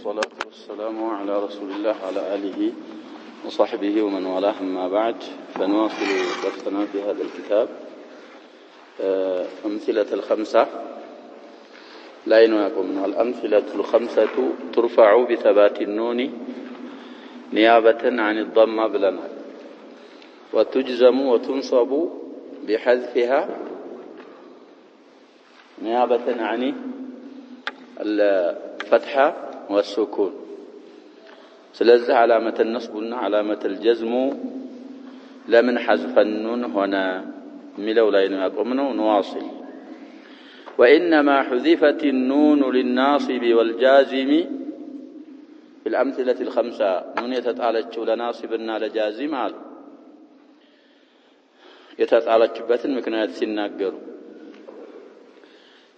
والصلاة والسلام على رسول الله وعلى آله وصحبه ومن والاه أما بعد فنواصل درسنا في هذا الكتاب أمثلة الخمسة لا ينويكم منها الأمثلة الخمسة ترفع بثبات النون نيابة عن الضمة بلنا وتجزم وتنصب بحذفها نيابة عن الفتحة والسكون سلزة علامة النصب علامة الجزم لمن حذف النون هنا ملو لا ينويكم منه نواصل وإنما حذفت النون للناصب والجازم في الأمثلة الخمسة نون يتطالج لناصبنا لجازم يتطالج بثن مكنات سناقر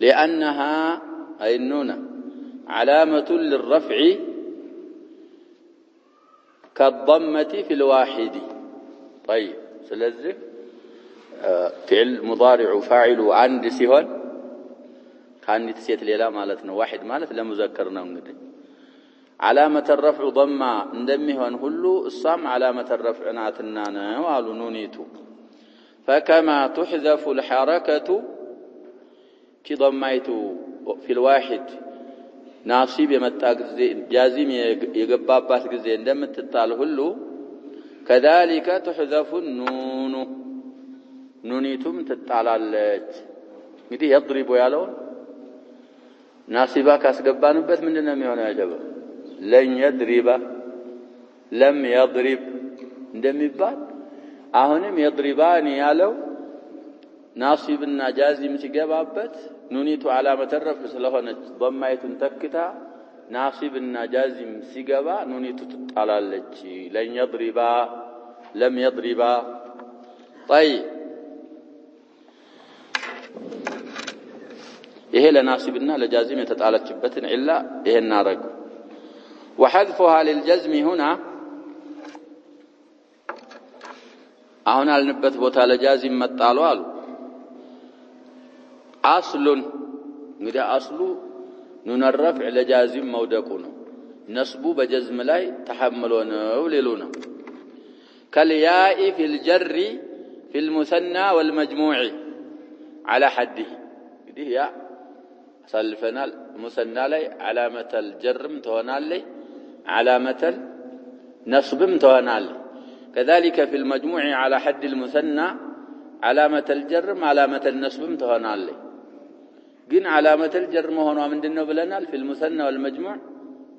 لأنها أي النون علامة للرفع كالضمة في الواحد طيب سلزة فعل مضارع فاعل عند سهل كان نتسيت ليلا مالتنا واحد مالت لمذكرنا ونقدر علامة الرفع ضمة ندمه ونهلو الصام علامة الرفع ناتنانا وقالوا نونيتو فكما تحذف الحركة كي ضميتو في الواحد ناصب يمتاك جازم يقبابات قزي عندما تتال هلو كذلك تحذف النون نونيتم تتالالت እንግዲህ يضرب ያለውን ናሲባ ካስገባንበት ምንድነው የሚሆነው ያጀበ ለን يضرب لم يضرب እንደሚባል አሁንም يضربان ያለው ናሲብና ጃዚም ሲገባበት ኑኒቱ علامة الرفع ስለሆነች ضمائቱን ተክታ ናሲብና ጃዚም ሲገባ ኑኒቱ ትጣላለች ለን يضرب لم يضرب طيب ይሄ ለናሲብና ለጃዚም የተጣለችበትን ኢላ ይሄን አረጉ وحذفها للجزم هنا አሁን አልንበት ቦታ ለጃዚም መጣሉ አሉ አስሉን እንግዲህ አስሉ ኑን الرفع ለጃዚም መውደቁ ነው ነስቡ በጀዝም ላይ ተሐምሎ ነው ሊሉ ነው كالياء في الجر في المثنى والمجموع على حده እንግዲህ ያ سلفنا المثنى لي علامة الجرم تهنالي علامة النصبم تهنالي كذلك في المجموع على حد المثنى علامة الجرم علامة النصبم تهنالي قن علامة الجرم هنا من دنو بلنال في المثنى والمجموع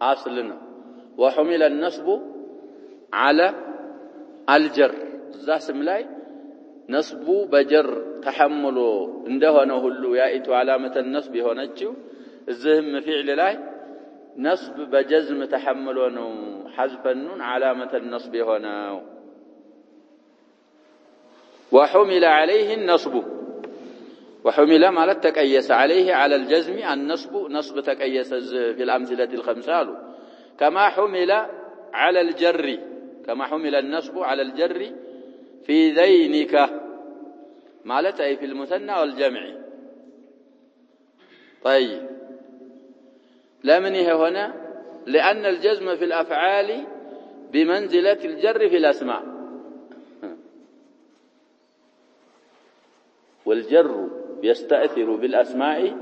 أصلنا وحمل النصب على الجر زاسم لاي نصب بجر تحمله عنده هو يائت علامة النصب هونجو الزهم فعل لاي نصب بجزم تحمله حذف النون علامة النصب هنا وحمل عليه النصب وحمل ما لا تكيس عليه على الجزم النصب نصب تكيس في الأمثلة الخمسة كما حمل على الجر كما حمل النصب على الجر في ذينك مالت أي في المثنى والجمع طيب لمنه هنا لأن الجزم في الأفعال بمنزلة الجر في الأسماء والجر يستأثر بالأسماء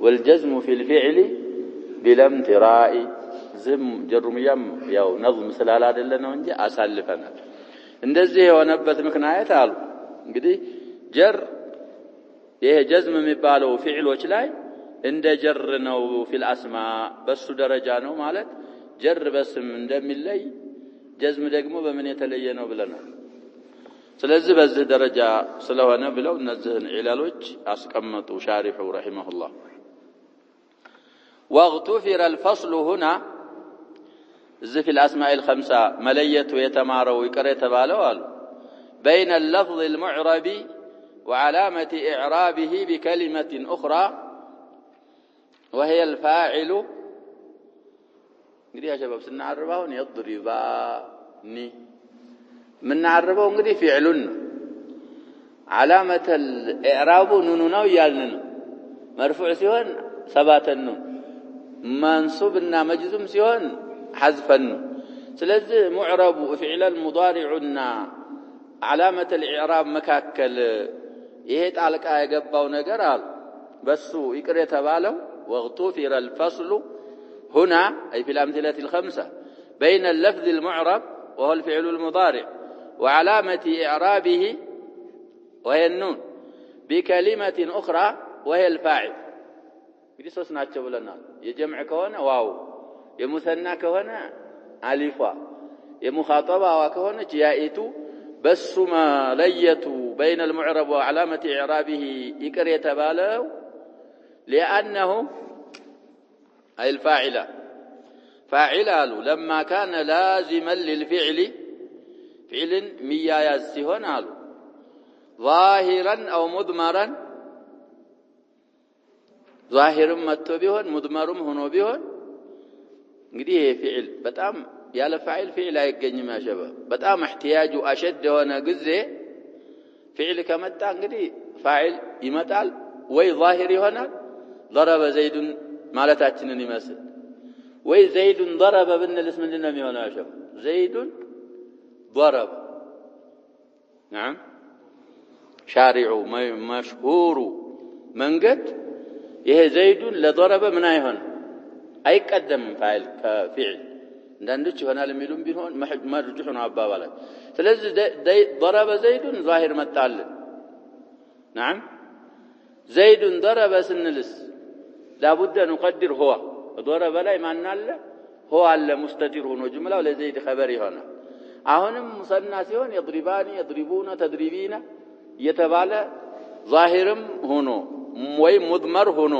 والجزم في الفعل بلا امتراء زم جرميم يو نظم سلالات لنا ونجي أسالفنا እንደዚህ የሆነበት ምክንያት አሉ እንግዲህ ጀር ይሄ ጀዝም የሚባለው ፊዕሎች ላይ እንደ ጀር ነው ፊል አስማ በሱ ደረጃ ነው ማለት ጀር በስም እንደሚለይ ጀዝም ደግሞ በምን የተለየ ነው ብለናል ስለዚህ በዚህ ደረጃ ስለሆነ ብለው እነዚህን ዒላሎች አስቀመጡ ሻሪሑ ረሂመሁላህ واغتفر الفصل هنا زي في الأسماء الخمسة مليت ويتمارو ويكريت بالوال بين اللفظ المعرب وعلامة إعرابه بكلمة أخرى وهي الفاعل قد يا شباب سنعربه يضرباني من نعربه قد فعلنا علامة الإعراب نوننا ويالنا مرفوع سيون ثبات النون منصوبنا مجزوم سيون حذفا ስለዚህ ሙዕረቡ ፊዕለል ሙዳሪዑና ዓላመተ الإعراب መካከል ይሄ ጣልቃ የገባው ነገር አሉ በሱ ይቅር የተባለው واغتفر الفصل هنا أي في الأمثلة الخمسة بين اللفظ المعرب وهو الفعل المضارع وعلامة إعرابه وهي النون بكلمة أخرى وهي الفاعل بدي سوسنا تشبلنا يجمع كهنا واو يمثنى كهنا ألفا يمخاطبة وكهنا جاءتو بس ما ليتوا بين المعرب وعلامة إعرابه يكر يتبالو لأنه أي الفاعلة فاعلة لما كان لازما للفعل فعل ميايا السهون ظاهرا أو مضمرا ظاهر متو بيهون مضمرم هنو بيهون እንግዲህ ይሄ ፊዕል በጣም ያለ ፋዒል ፊዕል አይገኝም ያ ሸባብ በጣም احتياجu አሸድ የሆነ ጊዜ ፊዕል ከመጣ እንግዲህ ፋዒል ይመጣል ወይ ظاهر ይሆናል ضرب زيد ማለታችንን ይመስል ወይ زيد ضرب ብንልስ ምንድነው የሚሆነው ያ ሸባብ زيد ضرب نعم شارع مشهور መንገድ ይሄ زيد ለضرب ምን አይሆን አይቀደም ፋይል ከፊዕል እንዳንዶች ይሆናል የሚሉም ቢሆን መርጅሁ ነው አባባላት ስለዚህ ضرب زيد ظاهر መጣል نعم زيد ضرب ስንልስ لابد ان نقدر هو ضرب ላይ ማን አለ هو አለ مستتر ሆኖ ጅምላው ለዘይድ خبر ይሆናል አሁንም ሙሰና ሲሆን يضربان يضربون تضربين የተባለ ظاهرም ሆኖ ወይ مضمر ሆኖ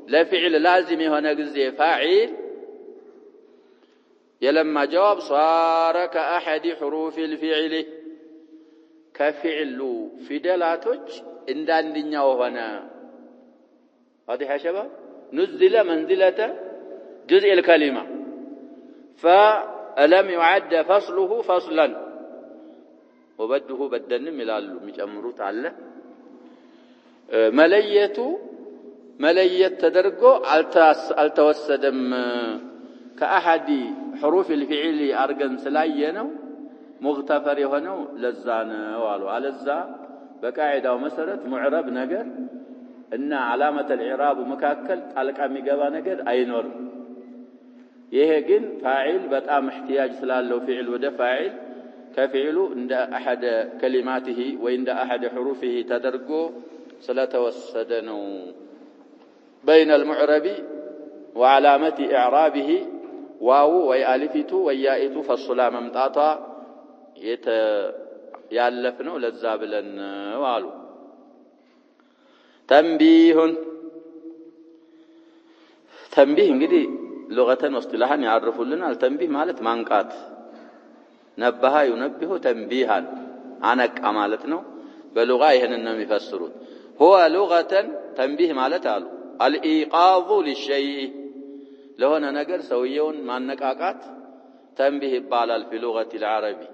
لفعل لازم هنا جزء فاعل يلما جواب صار كأحد حروف الفعل كفعل فدلاتج عندنا وهنا واضح يا شباب نزل منزلة جزء الكلمة فلم يعد فصله فصلا وبده بدن ملال مجمرو تعالى مليت تدرجو التوسدم كأحد حروف الفعل أرجم سلاينه مغتفر يهونه لزانه وعلو على الزا بقاعدة ومسرة معرب نجر إن علامة الإعراب مكاكل على كم جبا نجر أينور يهجن فاعل بتأم احتياج سلال لو فعل وده فاعل كفعله عند أحد كلماته وعند أحد حروفه تدرجو سلا توسدنه بين المعرب وعلامة إعرابه واو ويالفت ويائت فالصلا ممطاطا يالفنو للزابلن والو تنبيه እንግዲህ لغة واصطلاحا يعرفوا لنا التنبيه ማለት ማንቃት ነብሃ ينبه تنبيها አነቃ ማለት ነው በلغة ይሄንን ነው የሚፈስሩት هو لغة تنبيه ማለት አሉ الإيقاظ للشيء لهنا نجر سويون مع النقاقات تنبيه بالال في لغة العربي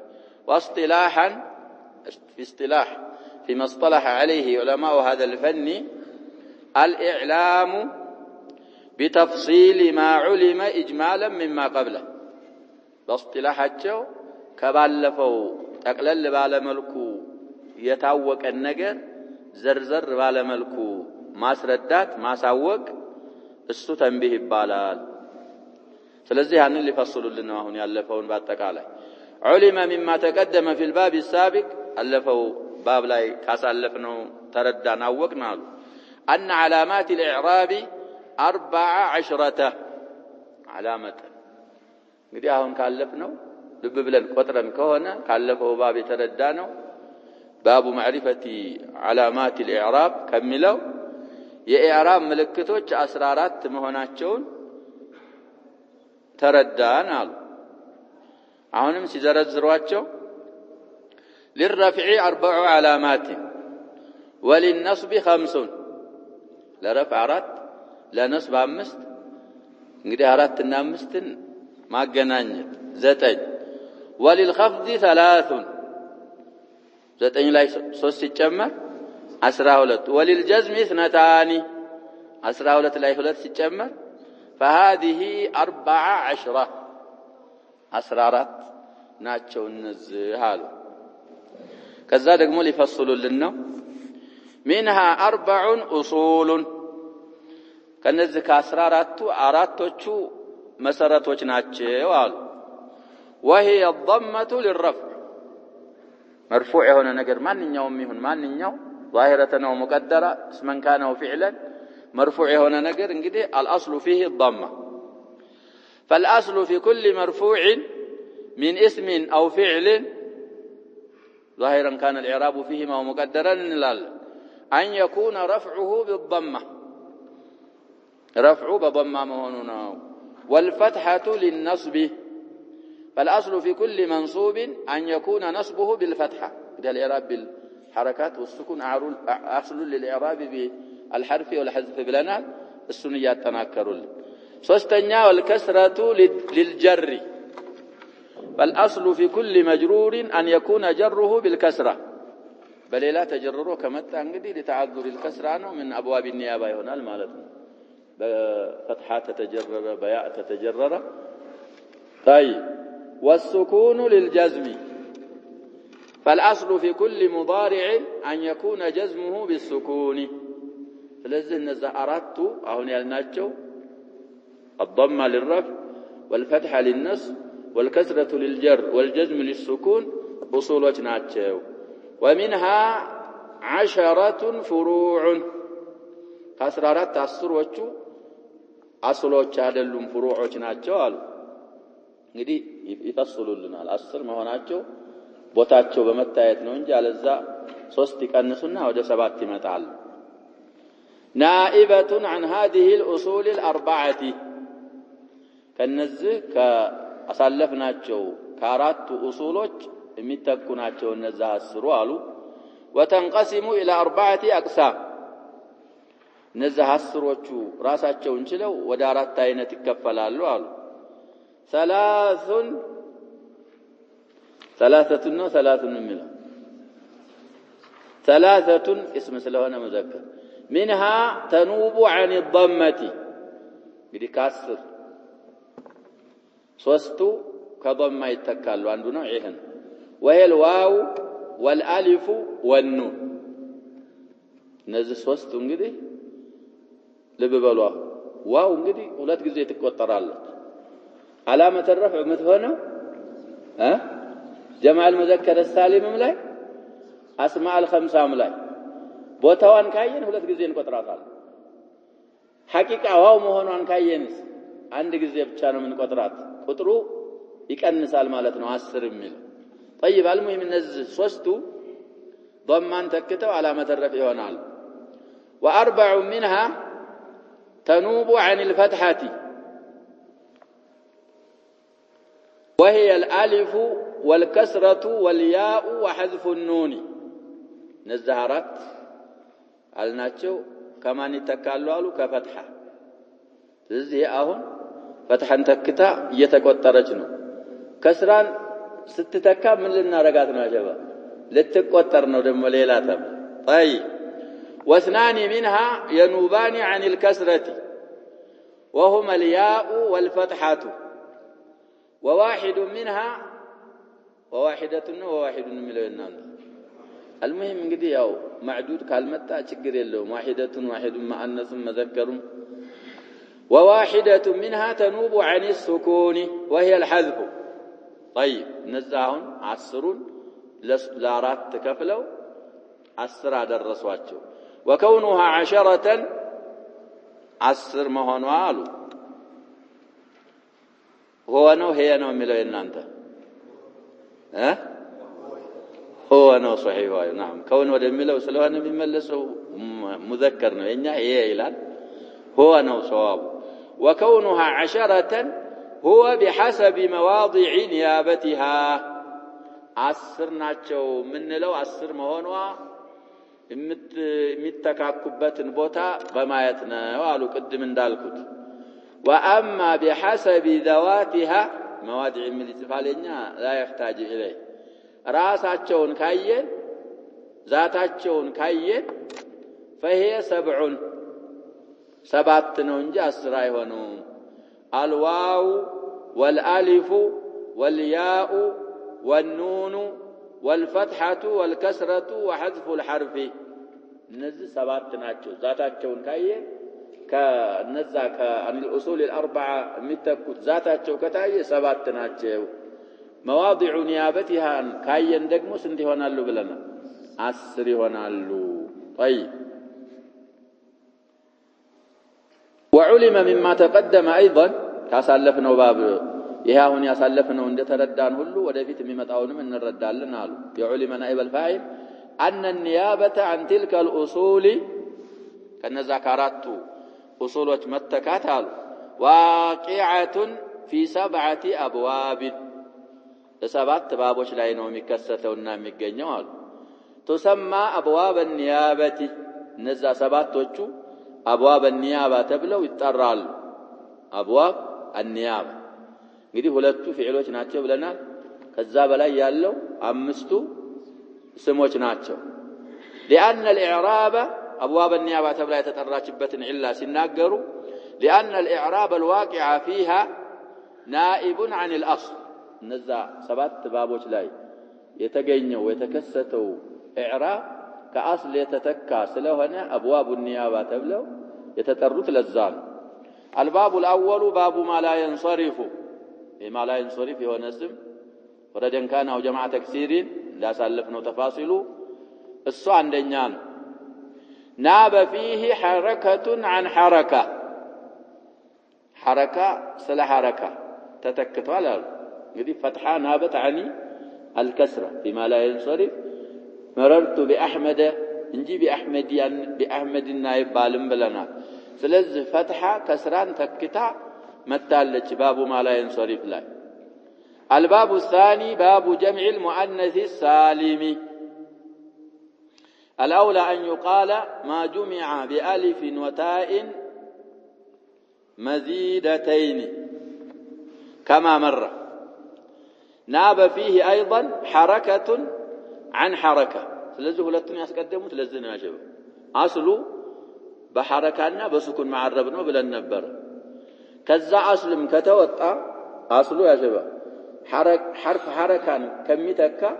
واصطلاحا في اصطلاح فيما اصطلح عليه علماء هذا الفن الإعلام بتفصيل ما علم إجمالا مما قبله باصطلاحاتشو كبالفو تقلل بالملكو يتعوق النجر زرزر بالملكو ማስረዳት ማሳወቅ እሱ ተንቢህ ይባላል ስለዚህ ያንን ሊፈስሉልን ነው አሁን ያለፈውን በአጠቃላይ علم مما تقدم في الباب السابق አለፈው ባብ ላይ ካሳለፍነው ተረዳን አወቅናል ان علامات الاعراب 14 علامه እንግዲህ አሁን ካለፍነው ልብ ብለን ቆጥረን ከሆነ ካለፈው ባብ የተረዳነው باب معرفة علامات الاعراب ከሚለው የኢዕራብ ምልክቶች 14 መሆናቸውን ተረዳን አሉ አሁንም ሲዘረዝሯቸው للرفع 4 علامات وللنصب 5 ለረፍዕ 4 ለነስብ 5 እንግዲህ 4 እና 5ን ማገናኘት 9 وللخفض 3 9 ላይ 3 ሲጨመር 12 وللجزم 2 12 ላይ 2 ሲጨመር فهذه 14 أسرارات ናቸው እነዚህ አሉ ከዛ ደግሞ ሊፈስሉልን ነው منها 4 أصول ከነዚህ ከ14ቱ አራቶቹ መሰረቶች ናቸው አሉ وهي الضمة للرفع مرفوع የሆነ ነገር ማንኛውም ይሁን ማንኛው ظاهرة أو مقدرة اسما كان أو فعلا مرفوع የሆነ ነገር እንግዲህ الأصل فيه الضمة فالأصل في كل مرفوع من اسم أو فعل ظاهرا كان الإعراب فيهما ومقدرا أن يكون رفعه بالضمة رفع بضمة مهوننا والفتحة للنصب فالأصل في كل منصوب أن يكون نصبه بالفتحة إذا الإعراب بالحركات والسكون أصل للإعراب بالحرف والحذف بلنا السنيات تناكرون سوستنيا والكسرة للجر فالأصل في كل مجرور أن يكون جره بالكسرة بل لا تجرره كما تنقدي لتعذر الكسرة من أبواب النيابة هنا المالت فتحة تتجرر بياء تتجرر طيب والسكون للجزم فالأصل في كل مضارع أن يكون جزمه بالسكون فلذا إذا أردت أهون يلناتشو الضمة للرفع والفتحة للنصب والكسرة للجر والجزم للسكون أصولة ناتشو ومنها 10 فروع كسرات أسروچو أصولوچ አይደሉም ፍሩዖች ናቸው አሉ እንግዲህ ይፈስሉልናል 10 መሆናቸው ቦታቸው በመታየት ነው እንጂ አለዛ 3 ይቀንሱና ወደ 7 ይመጣል نائبة عن هذه الأصول الأربعة ከነዚህ ከአሳለፍናቸው ከአራቱ ኡሱሎች የሚተኩናቸው እነዛ 10 አሉ وتنقسم إلى 4 أقسام እነዛ 10ዎቹ ራሳቸውን ችለው ወደ 4 አይነት ይከፈላሉ አሉ ثلاثة منها ثلاثة اسم ስለሆነ مذكر منها تنوب عن الضمة እንግዲህ ከ10 ሶስቱ ከضمة ይተካሉ አንዱ ነው ይሄን وهي الواو والالف والنون እነዚህ ሶስቱ እንግዲህ ልብ በሉ ዋው እንግዲህ ሁለት ጊዜ ትቆጠራለች علامة الرفع متهونه جمع المذكر السالم ላይ اسماء الخمسه ላይ ቦታዋን ካየን ሁለት ጊዜ እንቆጥራታለን ሐቂቃ ዋው መሆኗን ካየንስ አንድ ጊዜ ብቻ ነው የምንቆጥራት ቁጥሩ ይቀንሳል ማለት ነው 10 የሚል طيب المهم እነዚህ ሶስቱ ضمان ተክተው علامة الرفع ይሆናል واربع منها تنوب عن الفتحة وهي الالف والكسرة والياء وحذف النون نزهرات አልናቸው ከማን ይተካሉ አሉ ከፈትሐ ስለዚህ አሁን ፈትሐን ተክታ እየተቆጠረች ነው ከስራን ስትተካ ምን ልናረጋት ነው አጀባ ልትቆጠር ነው ደግሞ ሌላ ተብ طيب واثنان منها ينوبان عن الكسرة وهما الياء والفتحة وواحد منها وواحدة مليون المهم እንግዲህ ያው معدود ካልመጣ ችግር የለውም واحدة واحد مؤنث مذكر وواحدة منها تنوب عن السكون وهي الحذف طيب نزاهم 10 ለአራት ተከፍለው 10 አደረሷቸው وكونها 10 መሆኗ አሉ هو ነው هي ነው የሚለው እናንተ هو ነው صحيح نعم كون ወደሚለው ስለሆነ የሚመለሰው مذكر ነው የኛ هي ይላል هو ነው صواب وكونها 10 هو بحسب مواضع نيابتها 10 ናቸው ምንለው 10 መሆኗ የሚተካኩበትን ቦታ በማየት ነው አሉ ቅድም እንዳልኩት واما بحسب ذواتها مواضع من الاستفالኛ لا يحتاج اليه ራሳቸውን ካየን ذاتቸውን ካየን فهي 7 ነው እንጂ 10 አይሆኑም الواو والالف والياء والنون والفتحة والكسرة وحذف الحرف እነዚህ ሰባት ናቸው ዛታቸውን ካየ ከነዛ ከአን الأصول الأربعة የሚተኩት ዛታቸው ከታየ ሰባት ናቸው መዋضع نيابتها ካየን ደግሞ ስንት ይሆናሉ ብለናል 10 ይሆናሉ طيب وعلم مما تقدم أيضا ካሳለፍነው ባብ ይሄ አሁን ያሳለፍነው እንደተረዳን ሁሉ ወደፊት የሚመጣውንም እንረዳለን አሉ يعلم نائب الفاعل أن النيابة عن تلك الأصول كنذا كاراتو أصولات متكات واقعة في 7 أبواب لسبعة بابوش لا ينوم يكسته ونام يجنيوال تسمى أبواب النيابة نذا 7 أبواب النيابة تبلو يترال أبواب النيابة እንግዲህ ሁለቱ ፊዕሎች ናቸው ብለናል ከዛ በላይ ያለው አምስቱ ስሞች ናቸው لأن الإعراب أبواب النيابة تبلا يتطرچበት إلا ሲናገሩ لأن الإعراب الواقع فيها نائب عن الأصل እነዛ ሰባት ባቦች ላይ የተገኘው የተከሰተው إعراب ከአስል የተተካ ስለሆነ أبواب النيابة ተብለው የተጠሩት ለዛ ነው الباب الأول باب ما لا ينصرف ما لا ينصرف هو اسم وردا كان أو جماعة تكسيرين لا سالفنا تفاصيله الصو عندنا ناب فيه حركة عن حركة حركة سلا حركة تتكت على يدي فتحة نابت عني الكسرة فيما لا ينصرف مررت بأحمد نجي بأحمد النائب بالم بلنا سلز فتحة كسران تكتا متالج باب ما لا ينصرف لا الباب الثاني باب جمع المؤنث السالم الأولى أن يقال ما جمع بألف وتاء مزيدتين كما مر ناب فيه أيضا حركة عن حركة سلزه لتن يسقدموا تلزنا يا شباب أصله بحركنا بسكون معربنا بلا نبر كذا أصلم كتوطأ أصله يا شباب حرف حركة كم يتكا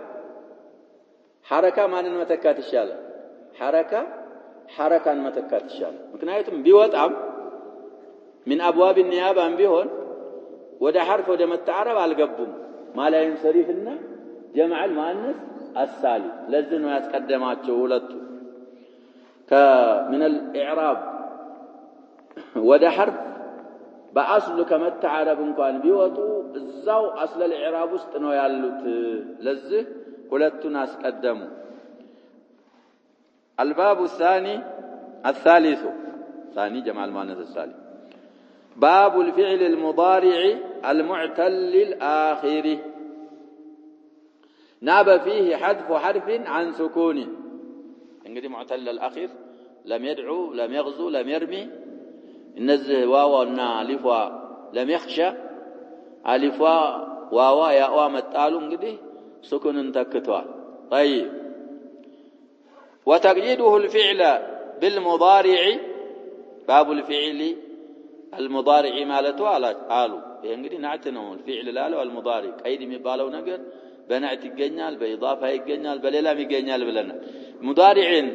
حركة ما نمتكات الشالة حركة نمتكات الشالة مكنايتم بيوطأ من أبواب النيابة بيهون وده حرف وده متعرب على القبوم ما لا ينصرفنا جمع المؤنث السالم لازم يتقدمات شغلته من الإعراب وده حرف بأصل كما تعرب كان بيوطو الزاو أصل الإعراب استنو يالوت لزه كلت ناس قدموا الباب الثالث ثاني جمع المؤنث السالم باب الفعل المضارع المعتل الآخر ناب فيه حذف حرف عن سكون انقدي معتل الأخير لم يدعو لم يغزو لم يرمي النزه واوا نا الفوا لم يخشى الفوا واوا يا متالو انقدي سكون تكتوا طيب وتقييده الفعل بالمضارع باب الفعل المضارع مالته قالوا انقدي نعتنو الفعل لا والمضارع قيد የሚባለው ነገር بنعت يገኛል بإضافة يገኛል بليلام يገኛል ብለና مضارعين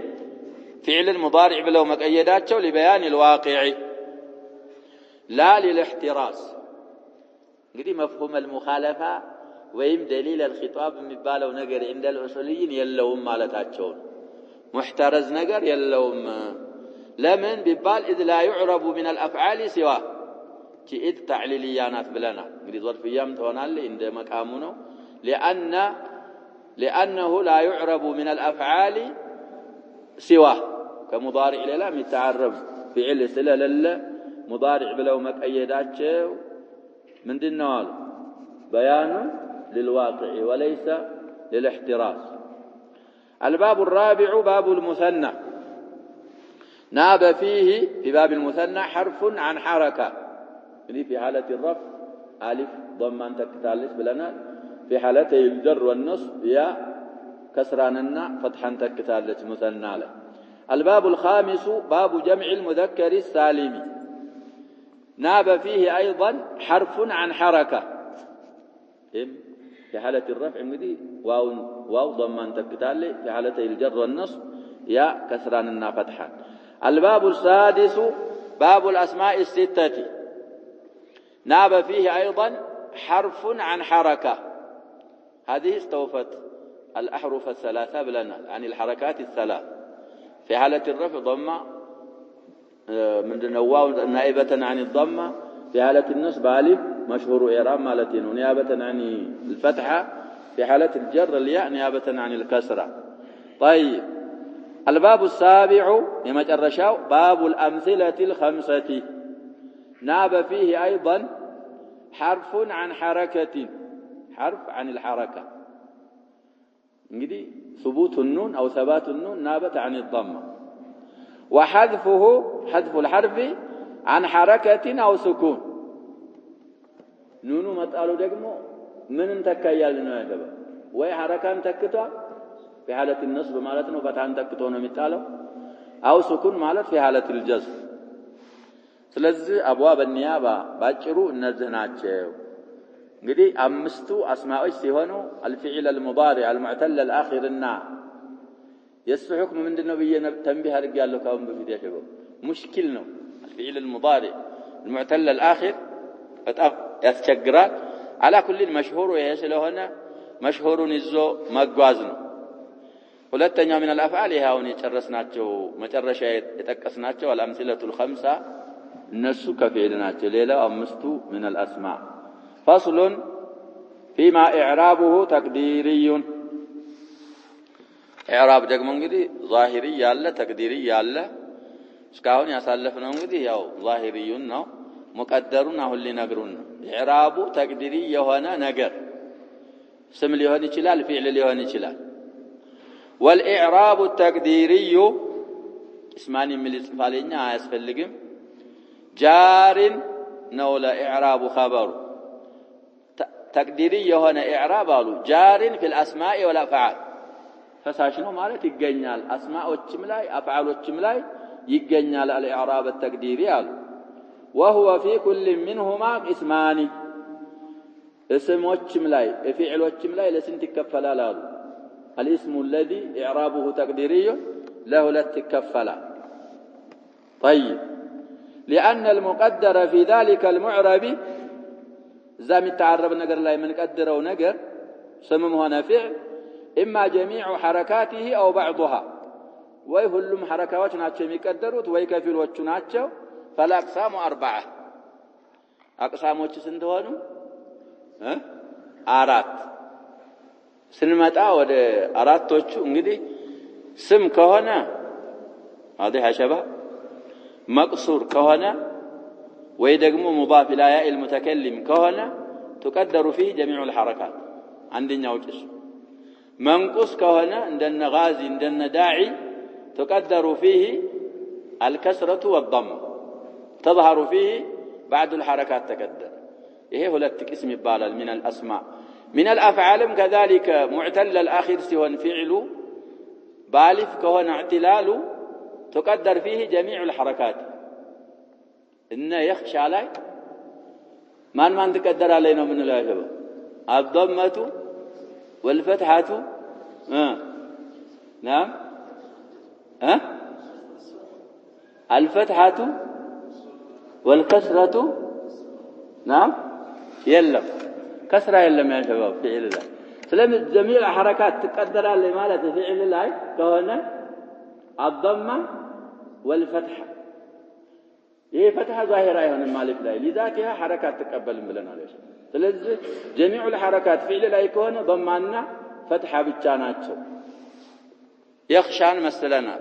فعل المضارع بلو مقيداتቸው لبيان الواقع لا للاحتراز እንግዲህ مفهوم المخالفة ወይም دليل الخطاب የሚባለው ነገር عند الاصوليين የለውም ማለታቸው محترز ነገር የለውም ለምን ቢባል اذ لا يعرب من الافعال سوى إذ تعليليانات بلنا እንግዲህ ظرفيام ትሆናለች እንደ መቃሙ ነው لأنه لا يعرب من الأفعال سواه كمضارع لا متعرب فعل سلا لله مضارع بلو مقيداتቸው ምንድነው بيان للواقع وليس للاحتراز الباب الرابع باب المثنى ناب فيه في باب المثنى حرف عن حركة في حالة الرفع ألف ضمان تكتالس بلنا في حالتي الجر والنصب يا كسراننا فتحا تكتالت مثنى له الباب الخامس باب جمع المذكر السالم ناب فيه أيضا حرف عن حركة في حالة الرفع مدي واو ضمان تكتالي في حالتي الجر والنصب يا كسران فتحا. الباب السادس باب الأسماء الستة ناب فيه أيضا حرف عن حركة. هذه استوفت الأحرف الثلاثة بلنا عن الحركات الثلاث. في حالة الرفع ضمة من واو نائبة عن الضمة، في حالة النصب ألف مشهور إعراب مالتين ونيابة عن الفتحة، في حالة الجر الياء نيابة عن الكسرة. طيب الباب السابع يمجرشاو باب الأمثلة الخمسة ناب فيه أيضا حرف عن حركة، حرف عن الحركة نجدي ثبوت النون أو ثبات النون نابت عن الضمة، وحذفه حذف الحرف عن حركة أو سكون. نونو متقالو دقمو من انتكيال لنا يا شباب وي حركة انتكتوا في حالة النصب مالتنا وفتح انتكتوا نمتالو أو سكون مالت في حالة الجزم. سلزي أبواب النيابة باجروا النزهناتشيو እንግዲህ አምስቱ አስማዎች ሲሆኑ الفعل المضارع المعتل الاخر እና የሱ ሁክም ምንድነው ብዬ ተንቢህ አድርጌያለሁ ካሁን በፊት ያሸበው ሙሽኪል ነው። الفعل المضارع المعتل الاخر በጣም ያስቸግራል። على كل المشهور ይሄ ስለሆነ መሽሁሩን ይዞ መጓዝ ነው። ሁለተኛው من الافعال ይሄውን የጨረስናቸው መጨረሻ የጠቀስናቸው الامثله الخمسه እነሱ ከፊል ናቸው። ሌላው አምስቱ من الاسماء. فصل فيما إعرابه تقديري. إعراب ደግሞ እንግዲህ ظاهري ያለ تقديري ያለ እስካሁን ያሳለፍነው እንግዲህ ያው ظاهريون ነው። مقدرون አሁን ሊነግሩን ነው። إعراب تقديري የሆነ ነገር ስም ሊሆን ይችላል فعل ሊሆን ይችላል። والإعراب التقديري اسمان من الصفالኛ አያስፈልግም። جار ነው ለإعراب خبر تقديري يهون إعراب قالوا جار في الأسماء والأفعال فساشنو مالت يجنال أسماء والجملاء أفعال والجملاء يجنال الإعراب التقديري قالوا وهو في كل منهما اسمان اسم والجملاء فعل والجملاء لسن تكفلا قالوا الاسم الذي إعرابه تقديري له لا تكفلا. طيب لأن المقدر في ذلك المعرب زام التعرب نجر لا يمنقدروا نجر سمم هنا فعل إما جميع حركاته أو بعضها ويهلم حركات ناتشو يقدروت ويكفل وتشناتشو فالأقسام أربعة. أقسام وتشسنت هونو أرات سنمتا ود أرات توتشو እንግዲህ ስም ከሆነ هذه شباب مقصور كهنا ويدقمو مضاف إلى ياء المتكلم كهنا تقدر فيه جميع الحركات عندنا وجس. منقص كهنا عندنا غازي عندنا داعي تقدر فيه الكسرة والضم تظهر فيه بعد الحركات تقدر. إيه هو الاسم بالال من الأسماء. من الأفعال كذلك معتل الآخر سوى فعل بالف كهنا اعتلال تقدر فيه جميع الحركات. إن يخشى علي ما تقدر علينا من الله الضمة والفتحة نعم الفتحة والكسرة نعم يلم كسرة يلم يا شباب فعل الله سلام جميع الحركات تقدر علي مالت فعل الله كهنا الضمة والفتحة. إيه فتحة ظاهرة هنا المالك لا لذاتها حركات تقبل بلنا ليش ስለዚህ جميع الحركات فعل لا يكون ضمنا فتحة بالجاناتشو يخشان مثلنا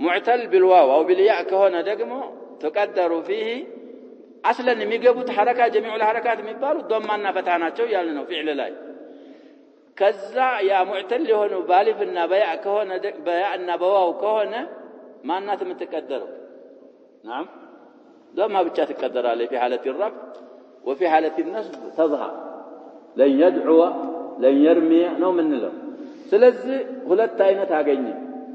معتل بالواو أو بالياء كهنا دقمو تقدر فيه أصلا يميقبوا حركات جميع الحركات ميبالو ضمنا فتحناتشو يالنا فعل لا كذا يا معتل هنا بالفنا بياء كهنا بياءنا بواو كهنا ما الناس متقدروا نعم ضمها بتشات تقدر عليه في حالة الرفع وفي حالة النصب تظهر لن يدعو لن يرمي نوم النلم سلزي ሁለት አይነት አገኘ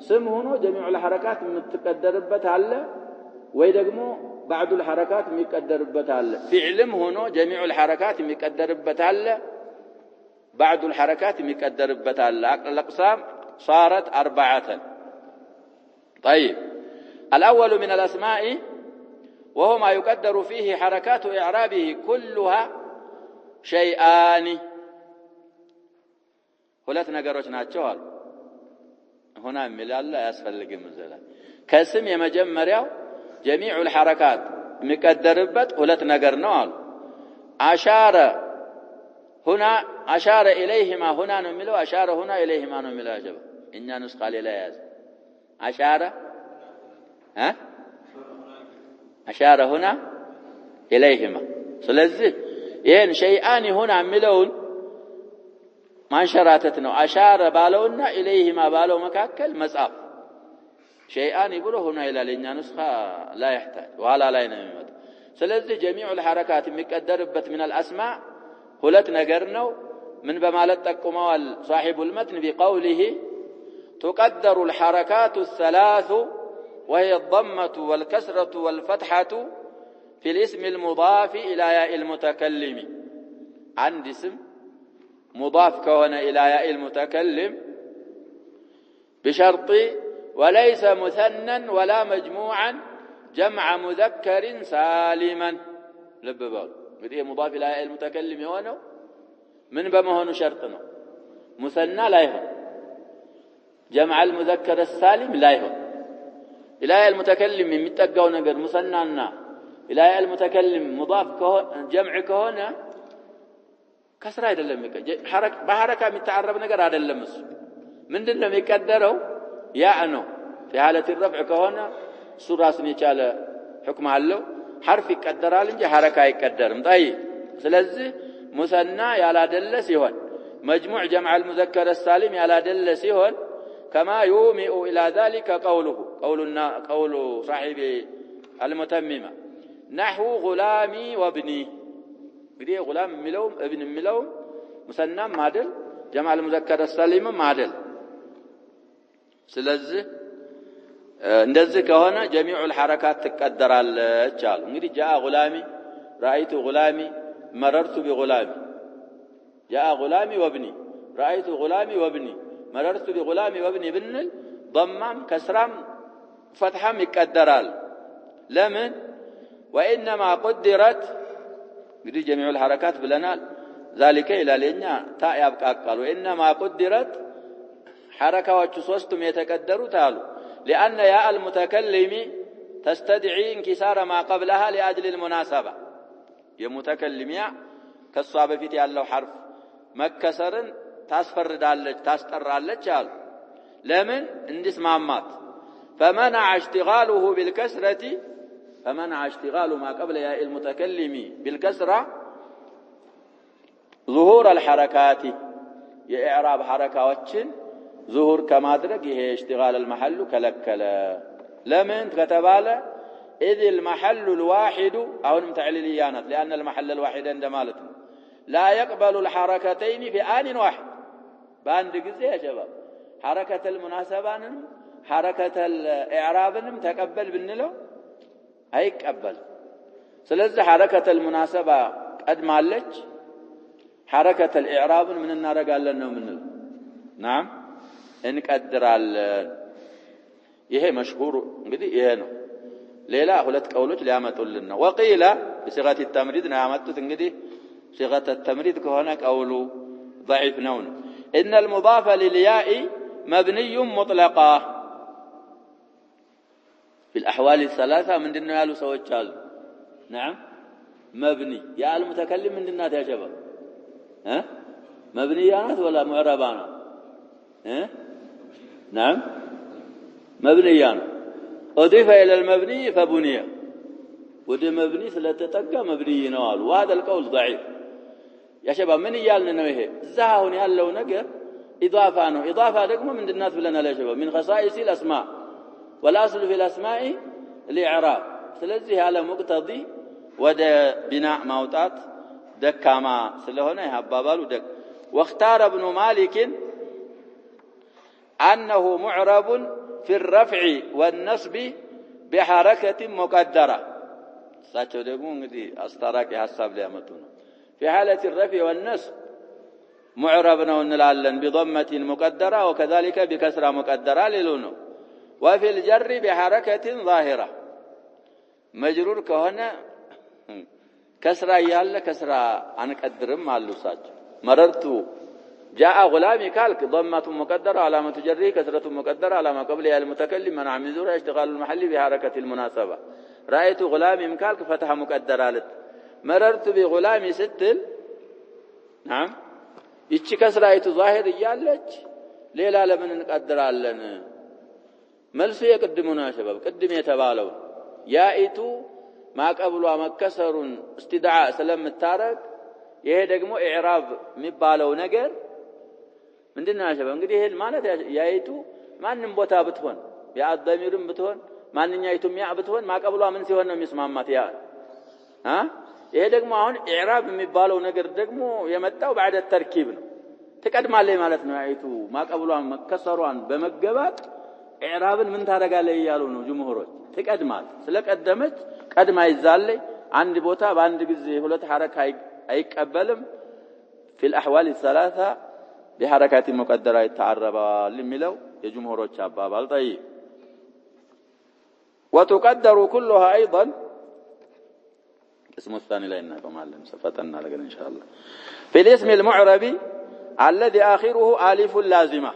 ስም ሆኖ جميع الحركات متقدرበት አለ ወይ ደግሞ بعض الحركات ميقدر بتال فعلم هنا جميع الحركات ميقدر بتال بعض الحركات ميقدر بتال الأقسام صارت 4 طيب الأول من الأسماء وهو ما يقدر فيه حركات إعرابه كلها شيئان ሁለት ነገሮች ናቸው አሉ هنا የሚላል ያስፈልግም ዘላ ከስም የመጀመሪያው جميع الحركات የሚቀደርበት ሁለት ነገር ነው አሉ አሻረ هنا أشار إليهما هنا ነው የሚለው أشار هنا إليهما ነው የሚለው አጀብ እኛ ንስኻ ሌላ ያዝ أشار أشار هنا إليهما ስለዚህ ይሄን شيئان هنا የሚለውን ማንሸራተት ነው أشار ባለውና إليهما ባለው መካከል መጻፍ شيئان يقولوا هنا ይላል እኛ ንስኻ لا يحتاج ولا ላይ ነው የሚመጣው ስለዚህ جميع الحركات የሚቀደርበት من الأسماء ሁለት ነገር ነው من በማለት ጠቁመዋል صاحب المتن بقوله تقدر الحركات الثلاث وهي الضمة والكسرة والفتحة في الاسم المضاف إلى ياء المتكلم عند اسم مضاف كون إلى ياء المتكلم بشرط وليس مثنى ولا مجموعا جمع مذكر سالما لببال بدي مضاف إلى ياء المتكلم هنا من بمهن شرطنا مثنى لا يهون جمع المذكر السالم لا يهون إلى ياء المتكلم متقوا نقر مثنى إلى ياء المتكلم مضاف جمع كهنا كسر هذا اللي بحركة متعرب نقر هذا اللي من دلهم يقدروا يعنوا في حالة الرفع كهنا سورة سنيشال حكم علو حرف يقدر على حركة يقدر طيب سلزي مثنى يلا دل سيهون مجموع جمع المذكر السالم يلا دل سيهون كما يومئ إلى ذلك قول صاحب المتممة نحو غلامي وابني بدي غلام ملوم ابن ملوم مثنى معدل جمع المذكر السالم معدل سلزي እንደዚህ ከሆነ جميع الحركات ትቀደራለች አሉ እንግዲህ جاء غلامي رأيت غلامي مررت بغلامي جاء غلامي وابني رأيت غلامي وابني مررت بغلامي وابني بنل ضمام كسرام فتحام يقدرال لمن وإنما قدرت እንግዲህ جميع الحركات بلنال ذلك إلى لنا تاء يبقى قال وإنما قدرت حركات ሶስቱም የተቀደሩት አሉ لأن ياء المتكلم تستدعي انكسار ما قبلها لأجل المناسبة يمتكلم يا كالصواب فيت يالله حرف مكسرن تاسفردالج تاسطرالج قال لمن اندس مامات فمنع اشتغاله بالكسرة فمنع اشتغال ما قبل ياء المتكلم بالكسرة ظهور الحركات يإعراب حركاتين ظهور كمادرك هي اشتغال المحل كلكلا لمن كتباله إذ المحل الواحد أو متعلليانات لأن المحل الواحد عند مالتنا لا يقبل الحركتين في آن واحد باند قزي يا شباب حركة المناسبان حركة الإعراب تقبل بالنلو أي قبل سلزة حركة المناسبة قد مالج حركة الإعراب من النار قال لنا منه نعم እንቀድራለን ይሄ مشهور እንግዲህ ይሄ ነው ሌላ ሁለት ቀውሎች ሊያመጡልን ነው وقيل بصيغه التمريض ነው ያመጡት እንግዲህ صيغه التمريض ከሆነ ቀውሉ ضعيف ነው ان المضاف للياء مبني مطلقا في الاحوال الثلاثه ምንድነው ያሉ ሰዎች አሉ نعم مبني يا المتكلم ምንድናት ያ ሸባብ مبنيات ولا معربانات نعم مبنيان أضيف إلى المبني فبني ودي مبني سلتتقى مبني نوال وهذا القول ضعيف يا شباب من يالنا نويه زاهون يالله نقر إضافة عنه إضافة لكم من الناس بلنا لا شباب من خصائص الأسماء والأصل في الأسماء الإعراب سلزي على مقتضي وده بناء موتات دكاما سلهنا يهبابالو دك واختار ابن مالك أنه معرب في الرفع والنصب بحركة مقدرة እሳቸው ደግሞ እንግዲህ አስታራቂ ሐሳብ ሊያመጡ ነው في حالة الرفع والنصب معرب ነው እንላለን بضمة مقدرة وكذلك بكسرة مقدرة للونو وفي الجر بحركة ظاهرة مجرور ከሆነ كسرة ያለ كسرة አንቀድርም አሉ እሳቸው مررت جاء غلامي كالك ضمة مقدرة علامة جره كسرة مقدرة علامة قبلها المتكلم منع من ظهور اشتغال المحل بحركة المناسبة رأيت غلامي كالك فتح مقدرة لت مررت بغلامي ستل نعم ይቺ ከስራይቱ ዛሂር እያለች ሌላ ለምን እንቀድራለን መልሱ የቅድሙ ነው ሸባብ ቅድም የተባለው ያኢቱ ማቀብሏ መከሰሩን استدعاء ስለምታረግ ይሄ ደግሞ ኢዕራብ የሚባለው ነገር ምንድነው ሸባብ እንግዲህ ይሄን ማለት ያኢቱ ማንንም ቦታ ብትሆን ያአደሚርም ብትሆን ማንኛይቱም ያ ብትሆን ማቀብሏ ምን ሲሆን ነው የሚስማማት ያ ይሄ ደግሞ አሁን ኢዕራብ የሚባለው ነገር ደግሞ የመጣው بعد التركيب ነው ተቀድማለች ማለት ነው አይቱ ማቀብሏን መከሰሯን በመገባት ኢዕራብን ምን ታረጋለች ይያሉ ነው ጅምሁሮች ተቀድማል ስለቀደመች ቀድማ ይዛለች አንድ ቦታ በአንድ ጊዜ ሁለት ሐረካ አይቀበልም في الاحوال الثلاثه بحركات مقدره يتعربال የሚለው የጅምሁሮች አባባል طيب وتقدر كلها ايضا اسم الثاني لا ينقم علم سفتنا لقد إن شاء الله في الاسم المعرب الذي آخره آلف لازمة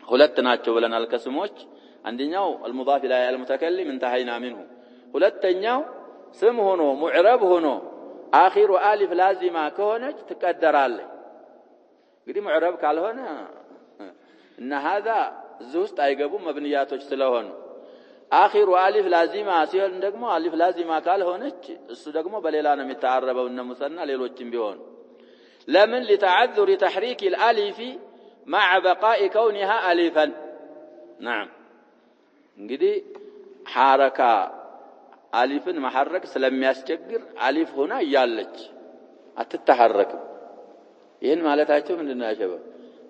خلتنا تشوفلنا الكسموش عندنا المضاف إلى المتكلم انتهينا منه خلتنا سم هنا معرب هنا آخر آلف لازمة كونج تقدر عليه قدي معرب قال هنا إن هذا زوست أيقبو مبنياتوش سلوهن آخر ألف لازمة سيهن دقمو ألف لازمة قال هونج السو دقمو بليلانا متعربة وإن مثنى ليلوچن بيهون لمن لتعذر تحريك الألف مع بقاء كونها ألفا نعم انقدي حركة ألف محرك سلم يسجر ألف هنا يالج أتتحرك ይሄን ማለታቸው ምንድነው ያሸበ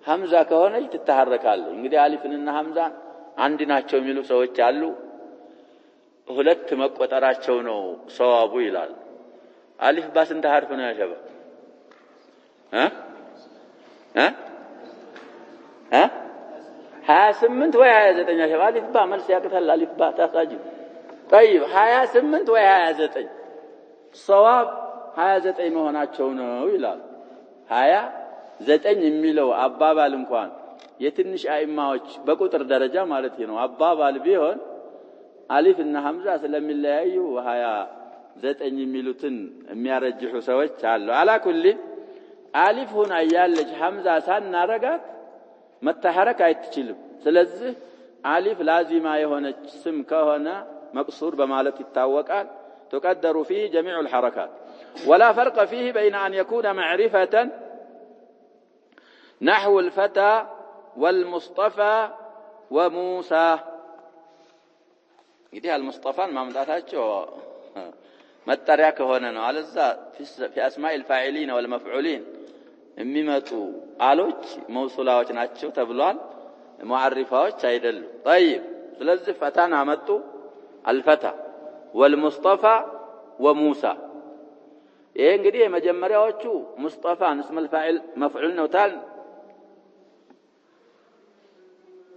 ሐምዛ ከሆነች ትተሐረካለች እንግዲህ አሊፍንና ሐምዛን አንድ ናቸው የሚሉ ሰዎች አሉ ሁለት መቆጠራቸው ነው ሰዋቡ ይላል አሊፍ ባስንተ ሐርፍ ነው ያሸበ 28 ወይ 29 ያሸበ አሊፍ ባ መልስ ያቅታል አሊፍ ባ ታሳጂ طيب 28 ወይ 29 ሰዋብ 29 መሆናቸው ነው ይላል 29 የሚለው አባባል እንኳን የትንሽ አይማዎች በቁጥር ደረጃ ማለት ነው አባባል ቢሆን አሊፍ እና ሐምዛ ስለሚለያዩ 29 የሚሉትን የሚያረጅሑ ሰዎች አሉ አላኩል አሊፍ ሆና ያለች ሐምዛ ሳናረጋት መተሐረክ አይትችልም ስለዚህ አሊፍ ላዚማ የሆነች ስም ከሆነ መቅሱር በማለት ይታወቃል تقدر فيه جميع الحركات ولا فرق فيه بين أن يكون معرفة نحو الفتى والمصطفى وموسى يديها المصطفى ما مداتاچو متريا كهونه ነው አለዛ في اسماء الفاعلين والمفعولين የሚመጡ አሎች መውሱላዎች ናቸው ተብሏል ሙዓሪፋዎች አይደሉ طيب ስለዚህ ፈታን አመጡ الفتى والمصطفى وموسى ይሄ እንግዲህ የመጀመሪያዎቹ ሙስጠፋን اسم الفاعل مفعول ነው ታል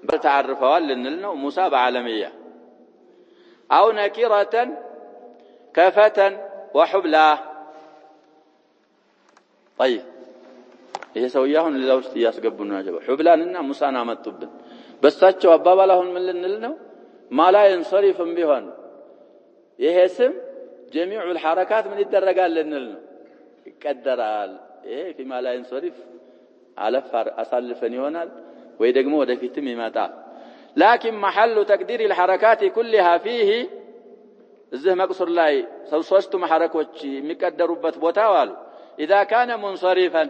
بتعرفوا لنلنا موسى بعالمية أو نكرة كفتى وحبلى طيب إيه سوياهن لله استياس قبلنا جب حبلى لنا موسى نعمت طبن بس تاتشوا أبابا لهن من لنلنا ما لا ينصرف بهن إيه اسم جميع الحركات من الدرجات لنلنا يقدرال إيه فيما لا ينصرف على أصلفني هنا ويدقمو ودفيتم يماتا لكن محل تقدير الحركات كلها فيه الزه مقصر لاي سوستم حركوች የሚቀደሩበት ቦታው አሉ اذا كان منصرفا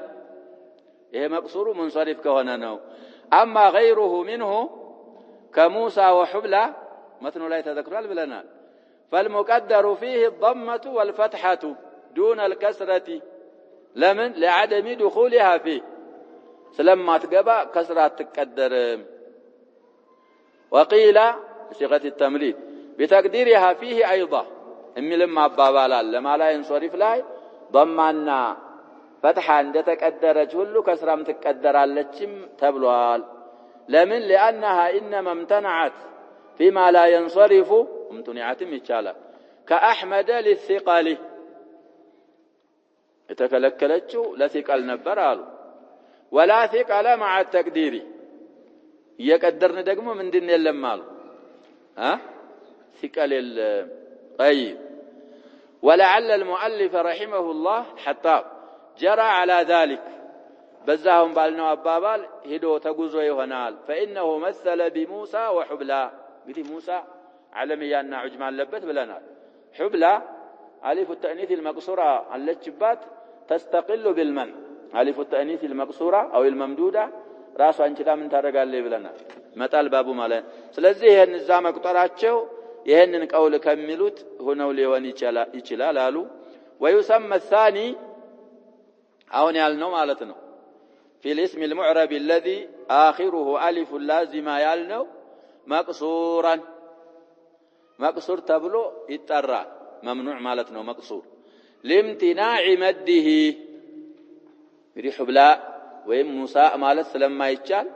ይሄ መቅሱሩ منصرف ከሆነ ነው اما غيره منه كموسى وحبلى مثل لا تذكرال ብለናል فالمقدر فيه الضمة والفتحة دون الكسرة لمن لعدم دخولها فيه سلما تقبا كسرات تقدر وقيل بصيغه التمريض بتقديرها فيه ايضا የሚልም አባባላል ለማላ ينصرف ላይ ضمና ፈትሐ እንደተቀደረች ሁሉ ከስራም ትቀደራለችም ተብሏል ለምን لانها انما امتنعت فيما لا ينصرف امتنعتم ይቻላል كاحمد للثقل የተከለከለችው ለثقل ነበር አሉ ولا ثقل مع التقدير يقدرن ደግሞ ምንድን የለም አሉ ثقل طيب ولعل المؤلف رحمه الله حتى جرى على ذلك بزاهم بالنو አባባል ሄዶ ተጉዞ ይሆናል فانه مثل بموسى وحبلى እንግዲህ موسى ዓለምያና ዑጅማ አለበት ብለናል حبلى الف التانيث المقصوره አለችባት تستقل بالمن الف التانيث المقصوره او الممدوده ራሷን ችላ ምን ታደርጋለች ብለናል መጣል ባቡ ማለት ስለዚህ ይሄን እዛ መቁጠራቸው ይሄንን ቀውል ከሚሉት ሆነው ሊሆን ይችላል አሉ ويسمى الثاني አሁን ያልነው ማለት ነው في الاسم المعرب الذي آخره ألف لازمة ያልነው مقصورا مقصور ተብሎ ይጠራል ممنوع ማለት ነው مقصور لامتناع مده እንግዲህ حبلى ወይም ሙሳ ማለት ስለማይቻል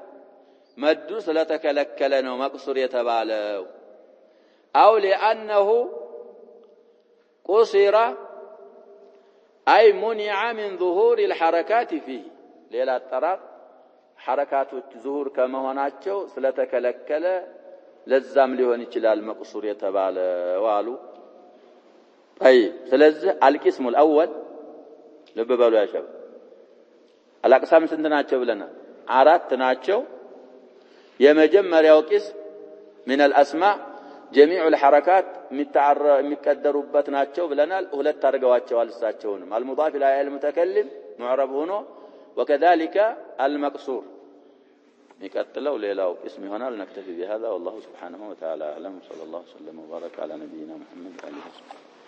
መዱ ስለተከለከለ ነው مقصور የተባለው أو لأنه قصر أي منع من ظهور الحركات فيه ሌላ አጠራር ሐረካቶች ዙሁር ከመሆናቸው ስለተከለከለ ለዛም ሊሆን ይችላል መቅሱር የተባለው አሉ طيب ስለዚህ القسم الاول ልብ በሉ ያሸብ አልአቅሳም ስንት ናቸው ብለናል አራት ናቸው የመጀመሪያው قسم من الاسماء جميع الحركات የሚቀደሩበት ናቸው ብለናል ሁለት አድርገዋቸዋል እሳቸውንም المضاف الى المتكلم معرب ሆኖ وكذلك المقصور يقتلوا ليلاو اسم هنا لنكتفي بهذا والله سبحانه وتعالى أعلم صلى الله وسلم وبارك على نبينا محمد وعلى آله وصحبه